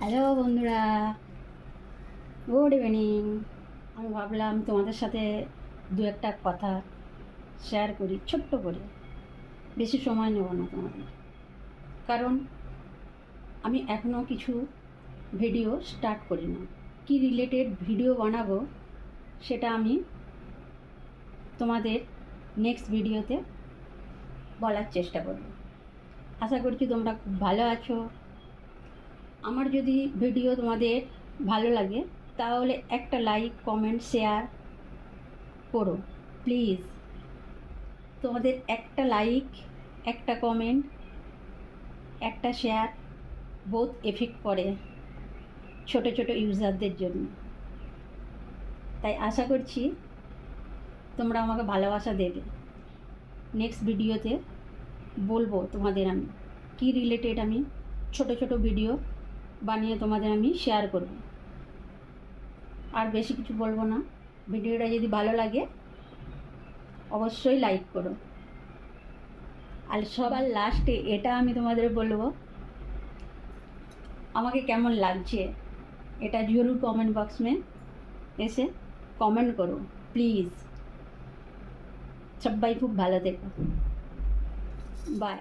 Hello বন্ধুরা, good evening. আমি ভাবলাম তোমাদের সাথে দু একটা কথা শেয়ার করি ছোট্ট করে। বেশি সময় নেব না তোমাদের, কারণ আমি এখনও কিছু ভিডিও স্টার্ট করি না। কী রিলেটেড ভিডিও বানাবো সেটা আমি তোমাদের নেক্সট ভিডিওতে বলার চেষ্টা করব। আশা করছি তোমরা খুব ভালো আছো। আমার যদি ভিডিও তোমাদের ভালো লাগে তাহলে একটা লাইক, কমেন্ট, শেয়ার করো প্লিজ। তোমাদের একটা লাইক, একটা কমেন্ট, একটা শেয়ার বহুত এফেক্ট করে ছোট ছোট ইউজারদের জন্য। তাই আশা করছি তোমরা আমাকে ভালোবাসা দেবে। নেক্সট ভিডিওতে বলবো তোমাদের আমি কী রিলেটেড আমি ছোট ছোট ভিডিও বানিয়ে তোমাদের আমি শেয়ার করব। আর বেশি কিছু বলবো না। ভিডিওটা যদি ভালো লাগে অবশ্যই লাইক করো। আর সবার লাস্টে এটা আমি তোমাদের বলবো, আমাকে কেমন লাগছে এটা জরুর কমেন্ট বক্স में এসে কমেন্ট করো প্লিজ। সবাই খুব ভালো থেকো। বাই।